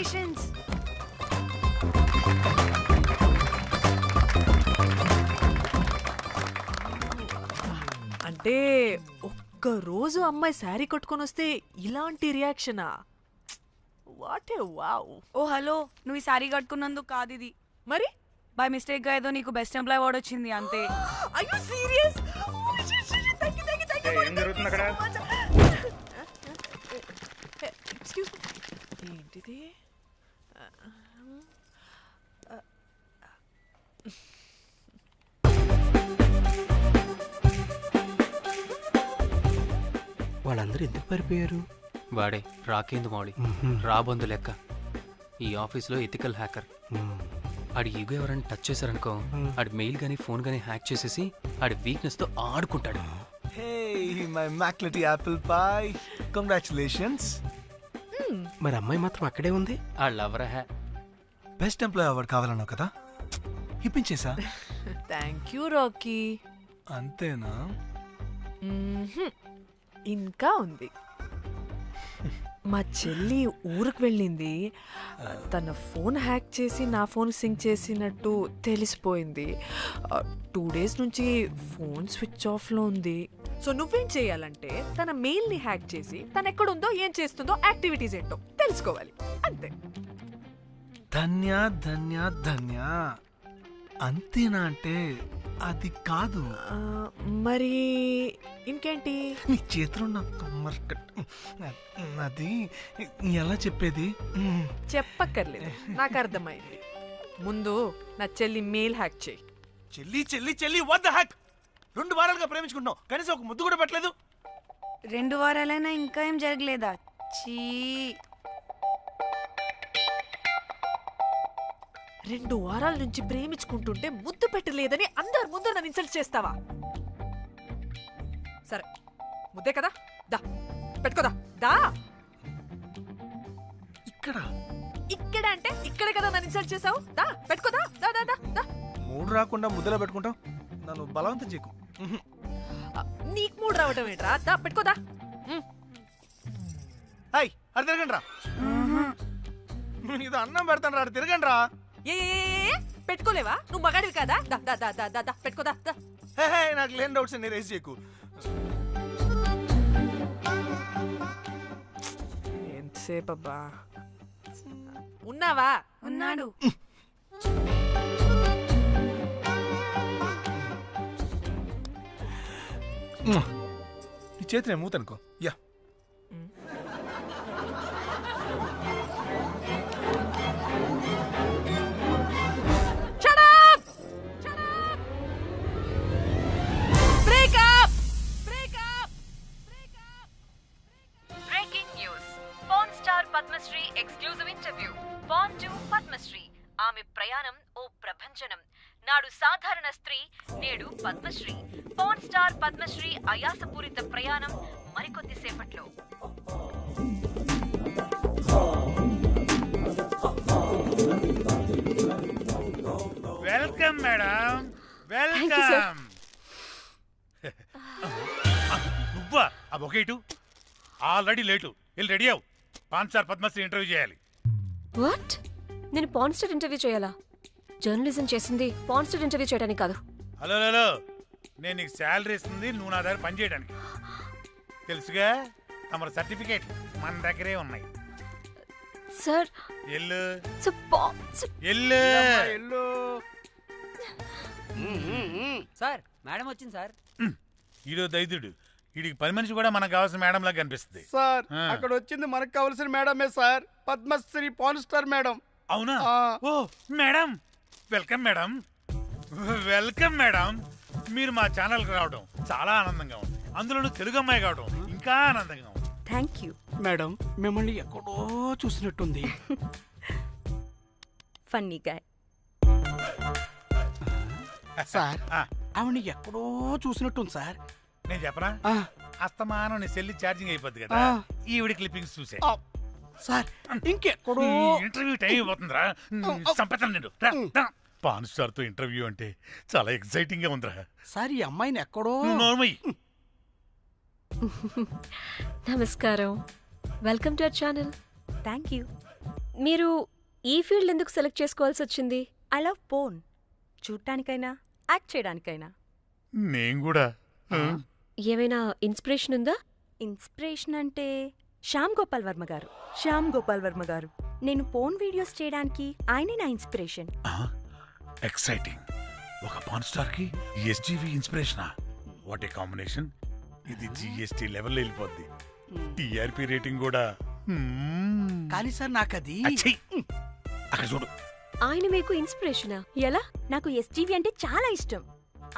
Congratulations. అంటే ఒక్క రోజు అమ్మాయి శారీ కట్టుకొని వస్తే ఇలాంటి రియాక్షనా? What a wow. Oh hello, నువ్వు ఈ సారీ కట్టుకున్నందుకు కాదు ఇది. మరి బై మిస్టేక్ గా ఏదో నీకు బెస్ట్ ఎంప్లాయ్ అవార్డ్ వచ్చింది అంతే. are you serious? ఏం జరుగుతుంది అక్కడ? ఎక్స్క్యూజ్ మీ, ఏంటిది? వాళ్ళందరూ ఎందుకు పారిపోయారు? వాడే రాకేందు మౌళి, రాబందు లెక్క. ఈ ఆఫీస్లో ఎథికల్ హ్యాకర్. ఆడి ఈగో ఎవరైనా టచ్ చేశారనుకో, ఆడి మెయిల్ గానీ ఫోన్ గానీ హ్యాక్ చేసేసి ఆడి వీక్నెస్ తో ఆడుకుంటాడు. Hey, my McLetty apple pie. Congratulations. మరి అమ్మాయి మాత్రం అక్కడే ఉంది. ఆ లవర్ హ్యా బెస్ట్ ఎంప్లాయ్ అవార్డు కావాలన్నావు కదా, ఇప్పించేసా. Thank you Rocky. అంతేనా? ఇంకా ఉంది. మా చెల్లి ఊరికి వెళ్ళింది. తన ఫోన్ హ్యాక్ చేసి నా ఫోన్ సింక్ చేసినట్టు తెలిసిపోయింది. 2 days నుంచి ఫోన్ స్విచ్ ఆఫ్లో ఉంది. సో నువ్వేం చేయాలంటే తన మెయిల్ని హ్యాక్ చేసి తను ఎక్కడుందో ఏం చేస్తుందో యాక్టివిటీస్ ఏంటో తెలుసుకోవాలి, అంతే. ధన్య ధన్య ధన్య. అంతేనా అంటే అది కాదు. మరి ఇంకేంటి? నీ చేతిలో అది ఎలా చెప్పేది? చెప్పక్కర్లేదు, నాకు అర్థమైంది. ముందు నా చెల్లి మెయిల్ హ్యాక్ చేయి. చెల్లి చెల్లి చెల్లి వాట్ ద హ్యాక్? 2 వారాలుగా ప్రేమించుకుంటున్నావు, కనీసం ఒక ముద్దు కూడా పెట్టలేదు. 2 వారాలైనా ఇంకా ఏం జరగలేదా? చీ. 2 వారాల నుంచి ప్రేమించుకుంటుంటే ముద్దు పెట్టలేదని అందరి ముందు నన్ను ఇన్సల్ట్ చేస్తావా? సరే, ముద్దే కదా, దా పెట్టుకోదా. దా. ఇక్కడ అంటే ఇక్కడే కదా నన్ను ఇన్సల్ట్ చేసావు. దా పెట్టుకోదా. దా దా దా దా. మూడు రాకుండా ముద్దలో పెట్టుకుంటావు, నన్ను బలవంతం చేయకు. నీకు మూడు రావటం ఏంట్రా? దా పెట్టుకోదా. హాయ్, అది తిరగండి రా. ఇది అన్నం పెడతాను రా, తిరగండి రా. ఏ పెట్టుకోలేవా? నువ్వు మగాడివి కదా. దా దా దా దా దా పెట్టుకోదా. దా. నాకు లేని డౌట్స్ అన్ని రేస్ చేయకు. ఎంతసేపు అబ్బా ఉన్నావా? ఉన్నాడు. నీ చేతి నేను మూతనుకో. Yeah, Padmashri exclusive interview. Porn to Padmashri. ఆమె ప్రయాణం ఓ ప్రభంజనం. నాడు సాధారణ స్త్రీ, నేడు పద్మశ్రీ. పాన్ స్టార్ పద్మశ్రీ అయాసపూరిత ప్రయాణం మరికొద్దిసేపట్లో. Welcome madam, welcome. నువ్వా? ఆ బొకేటు ఆల్రెడీ లేటు. వెళ్ళి రెడీ అవు, పాన్ స్టార్ పద్మశ్రీ ఇంటర్వ్యూ చేయాలి. వాట్? నేను పాన్ స్టార్ ఇంటర్వ్యూ చేయాలా? జర్నలిజం చేసింది పాన్ స్టార్ ఇంటర్వ్యూ చేయడానికి కాదు. హలో హలో, నేను నీకు శాలరీ ఇస్తుంది, నువ్వు నా దగ్గర పని చేయడానికి. తెలుసుగా, తమ సర్టిఫికేట్ మన దగ్గరే ఉన్నాయి. సార్ ఎల్లు ఎల్లు. సార్ మేడం వచ్చింది సార్. ఈడో దైదుడు, వీడికి పని మనిషి కూడా మనకు కావాల్సిన మేడం లాగా కనిపిస్తుంది. సార్ అక్కడ వచ్చింది మనకు కావాల్సిన మేడమే sir, Padmashri porn star madam. అవునా? Oh madam, welcome madam, welcome madam. మీరు మా ఛానల్కి రావడం చాలా ఆనందంగా ఉంది. అందులోనూ తెలుగు అమ్మాయి కావడం ఇంకా ఆనందంగా ఉంది. Thank you madam. మిమ్మల్ని ఎక్కడో చూసినట్టుంది. Funny guy. సార్ ఆవిడ ఎక్కడో చూసినట్టుంది సార్. నేను చెప్పనా? అస్తమానం నీ సెల్లి ఛార్జింగ్ అయిపోద్ది కదా, ఈవిడ క్లిప్పింగ్స్ చూసే. సార్ ఇంకెక్కడో ఇంటర్వ్యూ టైం అయిపోతుందిరా, సంపేతాను నేను. పాన్ స్టార్ తో ఇంటర్వ్యూ అంటే చాలా ఎక్సైటింగ్ గా ఉందిరా. సార్ ఈ అమ్మాయిని ఎక్కడో. నమస్కారం, welcome to our channel. Thank you. మీరు ఈ ఫీల్డ్ ఎందుకు సెలెక్ట్ చేసుకోవాల్సి వచ్చింది? I love porn. చూడటానికైనా యాక్ట్ చేయడానికైనా. నేను కూడా. ఏమైనా ఇన్స్పిరేషన్ ఉందా? ఇన్స్పిరేషన్ అంటే శ్యామ్ గోపాల్ వర్మ గారు. నేను పోన్ వీడియోస్ చేయడానికి ఆయనే నా ఇన్స్పిరేషన్. ఎక్సైటింగ్. ఒక పాన్ స్టార్ కి ఎస్జీవి ఇన్స్పిరేషనా? What a combination. ఇది జిఎస్టీ లెవెల్లో వెళ్ళిపోద్ది. టిఆర్పి రేటింగ్ కూడా. కానీ సార్ నాకది అక్కడ చూడు. ఆయన మీకు ఇన్స్పిరేషనా? ఎలా? నాకు ఎస్జీవి అంటే చాలా ఇష్టం.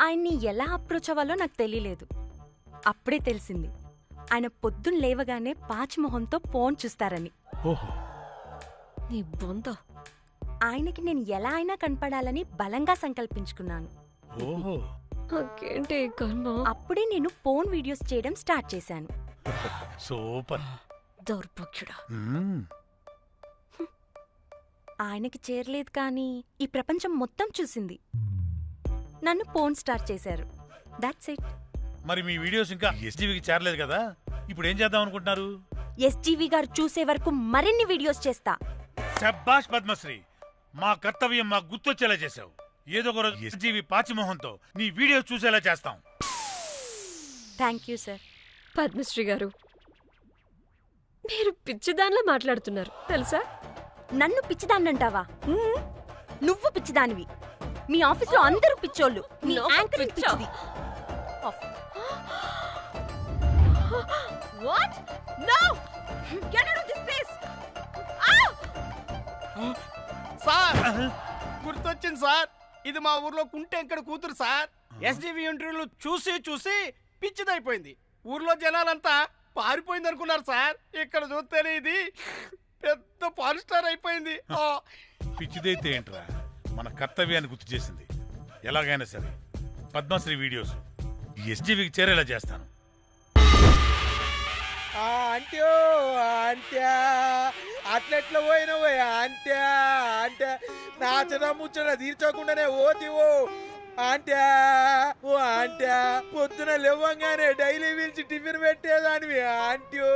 ఆయన్ని ఎలా అప్రోచ్ అవ్వాలో నాకు తెలియలేదు. అప్పుడే తెలిసింది ఆయన పొద్దున్న లేవగానే పాచిమొహంతో ఫోన్ చూస్తారని. ఓహో. నీ బొంద. ఆయనకి నేను ఎలా అయినా కనపడాలని బలంగా సంకల్పించుకున్నాను. ఓహో. నాకేంటి కర్మ? అప్పుడే నేను ఫోన్ వీడియోస్ చేయడం స్టార్ట్ చేశాను. సూపర్. దౌర్భాగ్యుడా. ఆయనకి చేరలేదు కానీ ఈ ప్రపంచం మొత్తం చూసింది. నన్ను ఫోన్ స్టార్ట్ చేశారు. That's it. మరి మీ వీడియోస్ ఇంకా ఎస్జీవికి చేరలేదు కదా, ఇప్పుడు ఏం చేద్దాం అనుకుంటున్నారు? ఎస్జీవి గారు చూసే వరకు మరిన్ని వీడియోస్ చేస్తా. శభాష్ పద్మశ్రీ, మా కర్తవ్యం మాకు గుర్తొచ్చేలా చేసావు. ఏదో ఒక రోజు ఎస్జీవి పాచిమోహంతో నీ వీడియోస్ చూసేలా చేస్తాం. Thank you sir. పద్మశ్రీ గారు, మీరు పిచ్చిదానిలా మాట్లాడుతున్నారు తెలుసా? నన్ను పిచ్చిదాన్నంటావా? నువ్వు పిచ్చిదానివి. మీ ఆఫీస్లో అందరూ పిచ్చోళ్ళు. మీ యాంకరింగ్ పిచ్చిది. What? No! Get out of this place! Sir గుర్తొచ్చింది సార్. ఇది మా ఊర్లో కుంటెంకడ కూతురు సార్. ఎస్జీవి ఇంటర్వ్యూలు చూసి చూసి పిచ్చిదైపోయింది. ఊర్లో జనాలంతా పారిపోయింది అనుకున్నారు సార్. ఇక్కడ చూస్తేనే ఇది పెద్ద పాన్ స్టార్ అయిపోయింది. పిచ్చిదైతే ఏంట్రా, మన కర్తవ్యాన్ని గుర్తు చేసింది. ఎలాగైనా సరే పద్మశ్రీ వీడియోస్ ఎస్జీవికి చేరేలా చేస్తాను. అంట్యో అంట్యా అట్లెట్లా పోయినవో అంట్యా అంటే నాచన ముచ్చట తీర్చకుండానే ఓతివో అంట్యా. ఓ అంట్యా పొద్దున లేవంగానే డైలీ పిలిచి టిఫిన్ పెట్టేదానివి అంట్యో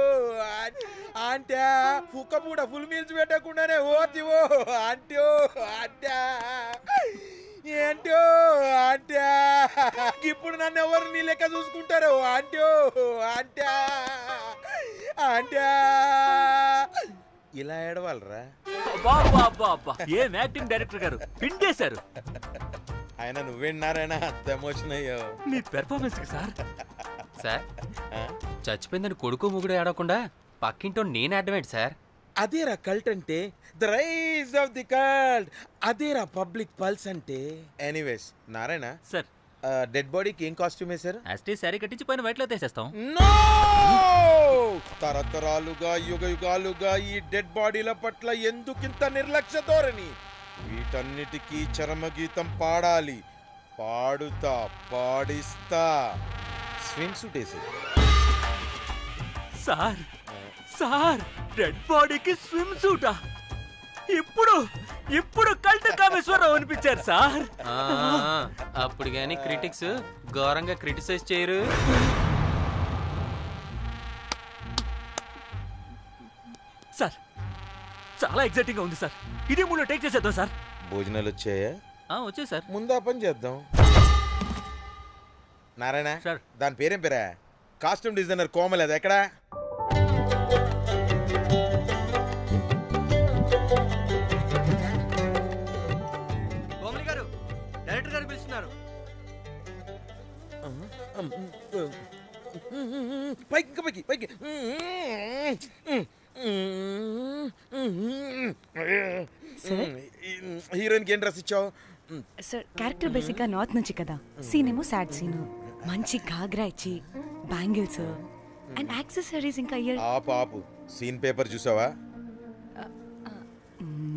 అంట్యా. కుక్క పూట ఫుల్ మీల్స్ పెట్టకుండానే ఓతివో అంట్యో అంట్యా. ఏంటో అంట్యా ఇప్పుడు నన్ను ఎవరు నీ లెక్క చూసుకుంటారు అంట్యో అంట్యా అంట్యా. ఇలా ఏడవాలరా? ఏం యాక్టింగ్ డైరెక్టర్ గారు పిండేశారు. ఆయన నువ్వేనారాయణ అంత ఎమోషన్ అయ్యో మీ పెర్ఫార్మెన్స్ కి సార్. సార్ చచ్చిపోయిందని కొడుకు ముగుడు ఏడకుండా పక్కింటో నేను అడ్డమేంటి సార్? అదేరా కల్ట్ అంటే, the rise of the cult. అదేరా పబ్లిక్ పల్స్ అంటే. ఎనీవేస్ నారాయణ సార్, డెడ్ బాడీకి ఏం కాస్ట్యూమ్ వేశారు? యాస్టీ సారీ కట్టించి పైన వైట్లో తీసేస్తాం. నో! తరతరాలుగా యుగ యుగాలుగా ఈ డెడ్ బాడీల పట్ల ఎందుకింత నిర్లక్ష్య ధోరణి? వీటన్నిటికీ చరమగీతం పాడాలి. పాడుతా, పాడిస్తా. స్విమ్ సూట్ వేసి. సార్ సార్, డెడ్ బాడీకి స్విమ్ సూటా? ఇప్పుడు కల్ట్ కామేశ్వరరావు అనిపించారు సార్. అప్పుడు గాని క్రిటిక్స్ ఘోరంగా క్రిటిసైజ్ చేయరు. సార్ చాలా ఎగ్జైటింగ్ గా ఉంది సార్. ఇదే మూడు టేక్ చేసేద్దాం సార్. భోజనాలు వచ్చాయా? వచ్చాయి సార్. ముందా పని చేద్దాం. నారాయణ సార్, దాని పేరేం పేరా? Costume designer Komal. అది ఎక్కడా? కోమలి గారు, డైరెక్టర్ గారు పిలుస్తున్నారు. పైకి ఇంకా పైకి పైకి. హీరోయిన్కి ఏం డ్రెస్ ఇచ్చావు? సార్ క్యారెక్టర్ బేసిక్ గా నార్త్ నుంచి కదా, సీన్ ఏమో సాడ్ సీన్. మంచి ఘాగ్రా ఇచ్చి బ్యాంగిల్స్ అండ్ యాక్సెసరీస్ ఇంకా ఇయర్. ఆపు సీన్ పేపర్ చూసావా?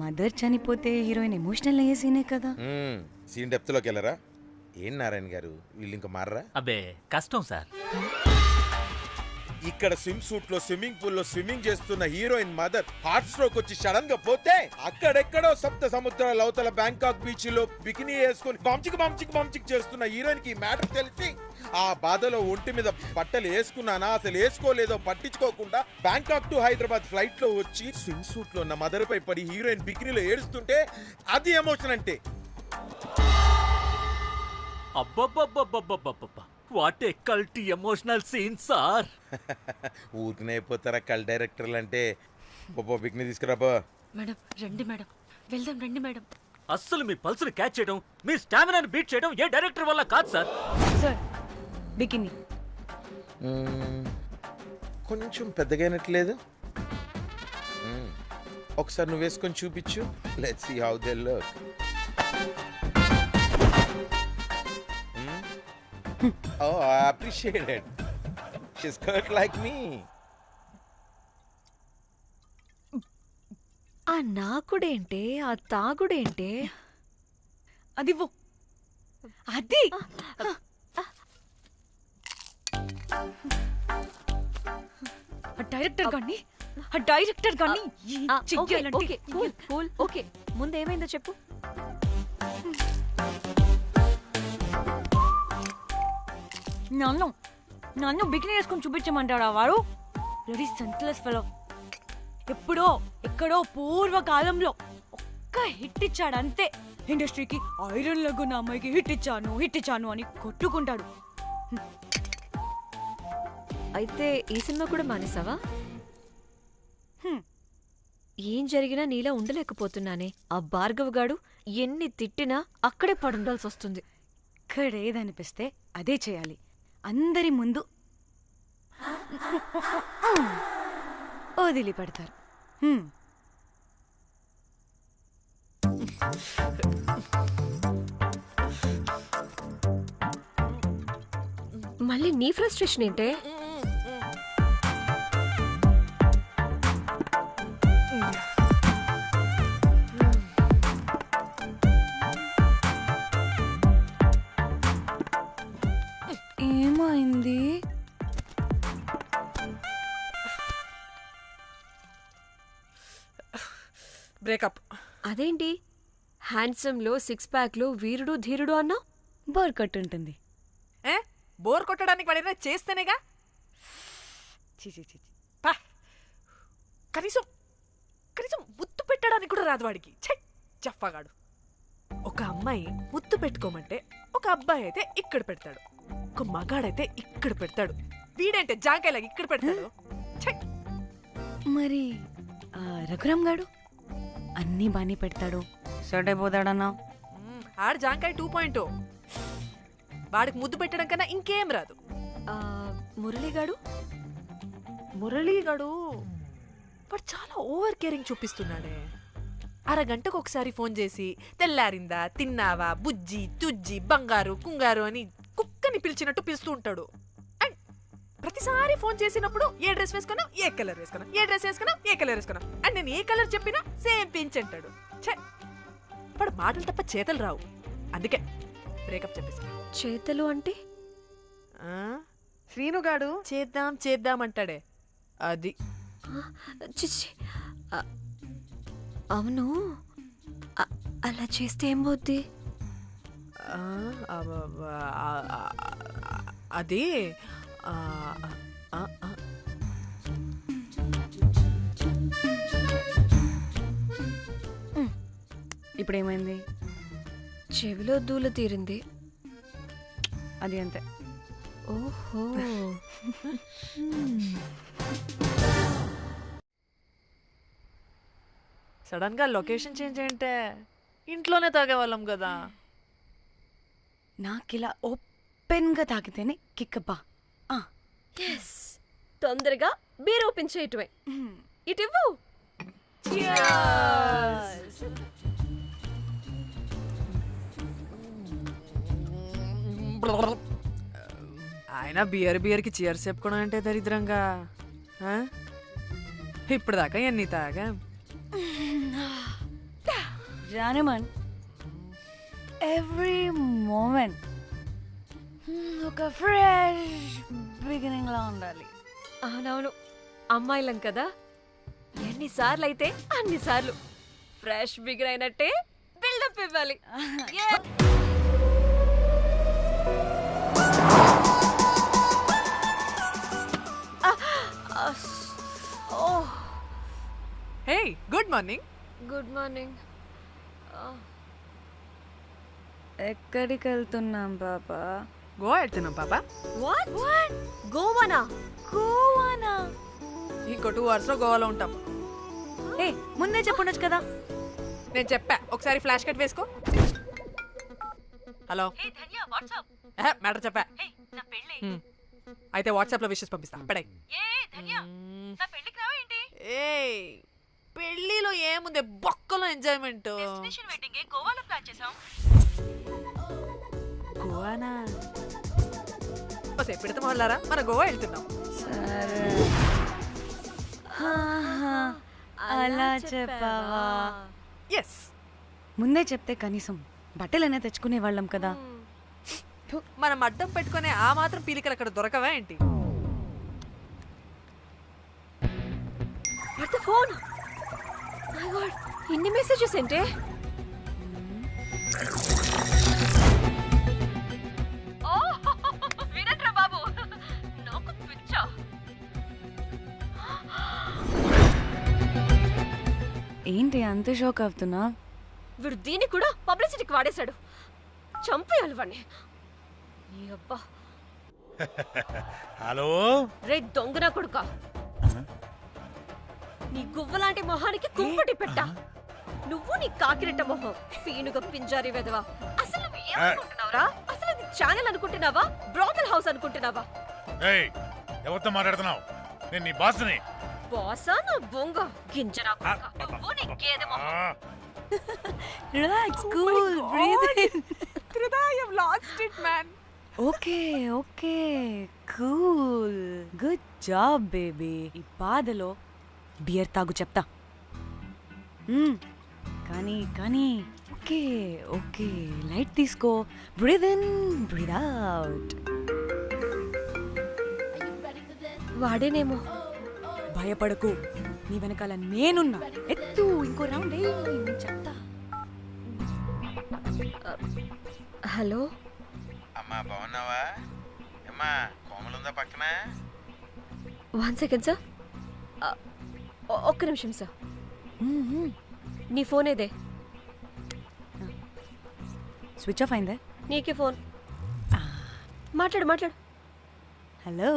మదర్ చనిపోతే హీరోయిన్ ఎమోషనల్ అయ్యే సీనే కదా. సీన్ డెప్త్ లోకి వెళ్ళరా? ఏం నారాయణ గారు వీళ్ళు ఇంకా మారరా? అబ్బే కష్టం సార్. ఇక్కడ స్విమ్ సూట్ లో స్విమ్మింగ్ పూల్ లో స్విమ్మింగ్ చేస్తున్న హీరోయిన్ మదర్ హార్ట్ స్ట్రోక్ వచ్చి సడన్ గా పోతే అక్కడెక్కడో సప్త సముద్రాల అవతల బ్యాంకాక్ బీచ్ లో బికినీ వేసుకొని బంచిక్ చేస్తున్న హీరోయిన్ కి మ్యాటర్ తెలిసి ఆ బాధలో ఒంటి మీద బట్టలు వేసుకున్నానా అసలు వేసుకోలేదో పట్టించుకోకుండా బ్యాంకాక్ టు హైదరాబాద్ ఫ్లైట్ లో వచ్చి స్విమ్ సూట్ లో ఉన్న మదర్ పై పడి హీరోయిన్ బికినీలో ఏడుస్తుంటే అది ఎమోషన్ అంటే. అబ్బబ్బబ్బబ్బబ్బబ్బబ్బ what a culty emotional scene sir. ఊరికనే అయిపోతారా కల్ డైరెక్టర్లు అంటే. బికినీ తీసుకురాబో. మేడం రండి మేడం, వెళ్దాం రండి మేడం. అస్సలు మీ పల్స్ని క్యాచ్ చేయడం, మీ స్టామినాని బీట్ చేయడం ఏ డైరెక్టర్ వల్ల కాదు సార్. సార్ బికినీ కొంచెం పెద్దగైనట్లేదు. ఒకసారి నువ్వు వేసుకొని చూపించు. Let's see how they look. Oh, I appreciate it. She's cut like me. ఆ నాకుడేంటే, ఆ తాగుడేంటే? అదివ్వు. అది డైరెక్టర్ గాని ఓకే ముందేమైందో చెప్పు. నన్ను బికినీ వేసుకొని చూపించమంటాడా వాడు? Ready senseless fellow. ఎప్పుడో ఎక్కడో పూర్వకాలంలో ఒక్క హిట్ ఇచ్చాడు అంతే. ఇండస్ట్రీకి ఐరన్ లెగ్ ఉన్న అమ్మాయికి హిట్ ఇచ్చాను అని కొట్టుకుంటాడు. అయితే ఈ సినిమా కూడా మానేసావా? ఏం జరిగినా నీలా ఉండలేకపోతున్నానే. ఆ భార్గవ్ గాడు ఎన్ని తిట్టినా అక్కడే పడుండాల్సి వస్తుంది. ఇక్కడేదనిపిస్తే అదే చేయాలి. అందరి ముందు వదిలిపెడతారు. మళ్ళీ నీ ఫ్రస్ట్రేషన్ ఏంటే? ఏమైంది? బ్రేకప్. అదేంటి హ్యాండ్సమ్ లో 6 ప్యాక్ లో వీరుడు ధీరుడు అన్నా? బోర్ కట్ ఉంటుంది. బోర్ కొట్టడానికి వాడైనా చేస్తేనేగా. కనీసం ముద్దు పెట్టడానికి కూడా రాదు వాడికి. చెప్పగాడు. ఒక అమ్మాయి ముద్దు పెట్టుకోమంటే ఒక అబ్బాయి అయితే ఇక్కడ పెడతాడు, ఒక మగాడైతే ఇక్కడ పెడతాడు. వీడంటే జాంకాయలాగా ఇక్కడ పెడతాడు. మరి రఘురామ్ గాడు అన్నీ బానే పెడతాడు, సెట్ అయిపోతాడన్నా. ఆడు జాంకాయ 2.0. వాడికి ముద్దు పెట్టడం కన్నా ఇంకేం రాదు. మురళీగాడు వాడు చాలా ఓవర్ కేరింగ్ చూపిస్తున్నాడే. అరగంటకు ఒకసారి ఫోన్ చేసి తెల్లారిందా, తిన్నావా, బుజ్జి, తుజ్జి, బంగారు, కుంగారు అని కుక్కని పిలిచినట్టు పిలుస్తూ ఉంటాడు. అండ్ ప్రతిసారి ఫోన్ చేసినప్పుడు ఏ డ్రెస్ వేసుకున్నావు, ఏ కలర్ వేసుకున్నావు, ఏ డ్రెస్ వేసుకున్నావు, ఏ కలర్ వేసుకున్నావు అండ్ నేను ఏ కలర్ చెప్పినా సేమ్ పించ్ అంటాడు. వాడు మాటలు తప్ప చేతలు రావు. అందుకే బ్రేకప్ చెప్పేసి. చేతలు అంటే శ్రీనుగాడు చేద్దాం అంటాడే అది. అవును, అలా చేస్తే ఏం పోద్ది? అది ఇప్పుడేమైంది? చెవిలో దూల తీరింది. అది అంతే. ఓహో. సడన్ గా లొకేషన్ చేంజ్ అంటే ఇంట్లోనే తాగేవాళ్ళం కదా. నాకిలా ఓపెన్ గా తాగితేనే కిక్కబ్బా. తొందరగా బీర్ ఓపెన్ చేయటమే. ఇటివ్వు. ఆయన బియర్కి చీర్స్ చెప్పుకోవడం అంటే దరిద్రంగా. ఇప్పుడు దాకా ఎన్ని తాగా జానమన్. ఎవ్రీ మూమెంట్ ఒక ఫ్రెష్ బిగినింగ్ లా ఉండాలి. అవునవును, అమ్మాయిలం కదా, ఎన్నిసార్లు అయితే అన్నిసార్లు ఫ్రెష్ బిగిన్ అయినట్టే బిల్డప్ ఇవ్వాలి. Hey good morning. Good morning. ఎక్కడికి వెళ్తున్నాం పాపా? గోవా వెళ్తున్నాం పాపా. వాట్ వాట్ గోవానా? గోవానా? ఇంకో 2 hours లో గోవాలో ఉంటాం. ఏ ముందే చెప్పుండొచ్చు కదా. నేను చెప్పా, ఒకసారి ఫ్లాష్ కట్ వేసుకో. హలో, మ్యాటర్ చెప్పా. అయితే వాట్సాప్ లో విషెస్ పంపిస్తా. పడాయి. ఏ పెళ్లిలో ఏముంది, బొక్కలో ఎంజాయ్మెంట్. గోవానా? ఓసే పెడతాం వాళ్ళారా, మన గోవా వెళ్తున్నాం. సరే, అలా చెప్పావా? ఎస్, ముందే చెప్తే కనీసం బట్టలనే తెచ్చుకునే వాళ్ళం కదా. మనం అడ్డం పెట్టుకునే ఆ మాత్రం పీలికలు అక్కడ దొరకవా ఏంటి? ఫోన్. మై గాడ్, ఇన్ని మెసేజెస్ ఏంటే? వినట్రా బాబు, నాకు పిచ్చా. ఏంటి అంత షోక్ అవుతున్నా? వీడు దీన్ని కూడా పబ్లిసిటీకి వాడేశాడు. చంపేయాలి వాడిని. నీ అబ్బా. హలో రే దొంగనా కొడుకా, నీ గువ్వలాంటి మొహానికి కుంపటి పెట్ట. నువ్వు నీ కాకిరెట్ట మొహం, పీనుగ పింజారి వెదవా. అసలు నువ్వు ఏమనుకుంటున్నావురా? అసలు ఇది ఛానల్ అనుకుంటున్నావా, బ్రోకల్ హౌస్ అనుకుంటున్నావా? ఏయ్, ఎవరితో మాట్లాడుతున్నావు? నేను నీ బాస్ని. బాసా నా బొంగ గింజరా కొడుకా. నువ్వు నీ గేదె మొహం. Relax, cool, breathe in. Tridha, I have lost it man. Okay okay, cool, good job baby. ఈ బాధలో బియర్ తాగు చెప్తా. కానీ కానీ ఓకే ఓకే, లైట్ తీసుకో. Breathe in, breathe out. వాడేనేమో. భయపడకు, నీ వెనకాల నేనున్నా. ఎత్తు, ఇంకో రౌండ్ నేను చెప్తా. హలో అమ్మా, బాగున్నావా? అమ్మా, కోమలుందా పక్కన? 1 second సార్. ఒక్క నిమిషం సార్. నీ ఫోన్ ఏదే? స్విచ్ ఆఫ్ అయిందే. నీకే ఫోన్. మాట్లాడు మాట్లాడు. హలో.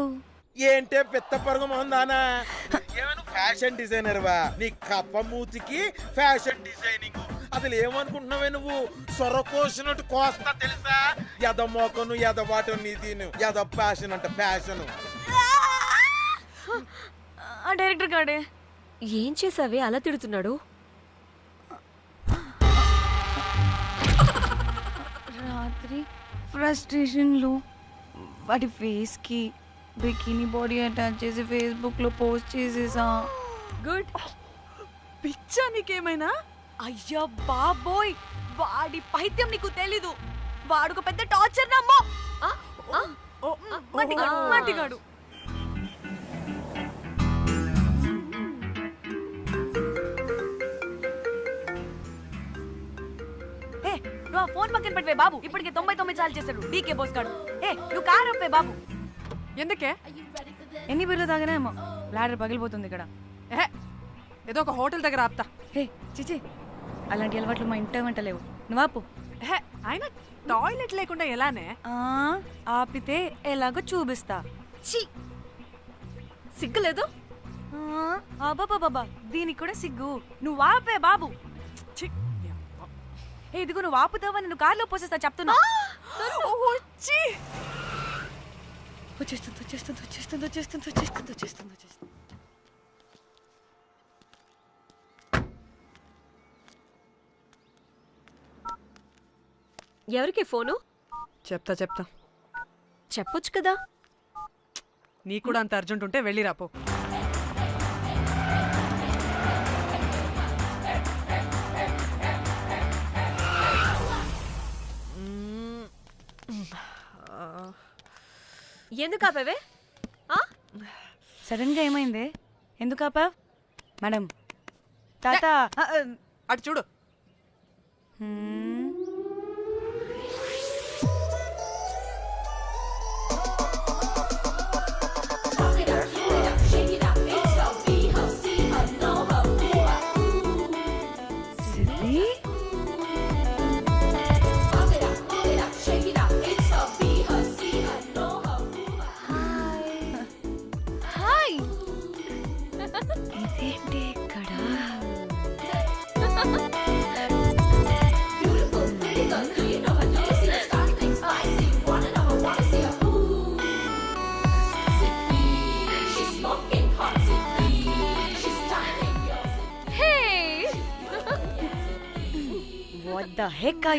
ఏంటే పెద్ద పరుగు మొహందానా? ఏమైనా ఫ్యాషన్ డిజైనర్ వా? నీ కప్ప మూతికి ఫ్యాషన్ డిజైనింగ్. అసలు ఏమనుకుంటున్నావే నువ్వు? సొరకోసినట్టు కోస్తా తెలుసా? ఎద మోకను, ఎద వాటను, నీ దీని ఎద ఫ్యాషన్ అంట, ఫ్యాషన్. ఆ డైరెక్టర్ గాడే ఏం చేసావే అలా తిడుతున్నాడు? రాత్రి ఫ్రస్ట్రేషన్లో వాడి ఫేస్కి బికినీ బాడీ అటాచ్ చేసి ఫేస్బుక్లో పోస్ట్ చేసేసా. గుడ్. పిచ్చా నీకేమైనా? అయ్యా బాబోయ్, వాడి పైత్యం నీకు తెలీదు. వాడుకు పెద్ద టార్చర్ నమ్మో. మట్టిగాడు. నువ్వు ఆ ఫోన్ పక్కన పెట్టవే బాబు. ఇప్పటికే 99 సార్లు చేశాడు డీకే బోస్ గాడు. నువ్వు కారు అప్పే బాబు. ఎందుకే? ఎన్ని బిర్లు తాగినాయేమో, లాడర్ పగిలిపోతుంది ఇక్కడ. ఏదో ఒక హోటల్ దగ్గర ఆపుతా. చిచి, అలాంటి అలవాట్లు మా ఇంట వెంట లేవు. నువ్వు ఆపు. ఆయన టాయిలెట్ లేకుండా ఎలానే? ఆపితే ఎలాగో చూపిస్తా. సిగ్గులేదు? బాబా, దీనికి కూడా సిగ్గు. నువ్వు ఆపే బాబు. ఇదిగో నువ్వు ఆపుతావా, నేను కార్లో పోసేస్తా చెప్తున్నా. వచ్చేస్తుంది. ఎవరికి ఫోను? చెప్తా చెప్పొచ్చు కదా. నీ కూడా అంత అర్జెంట్ ఉంటే వెళ్ళి రాపో. ఎందుకు ఆపేవే? సడన్ గా ఏమైంది? ఎందుకు ఆపావ్? మేడం తాత అటు చూడు. ఇదేంటి ఇక్కడ? What the heck are you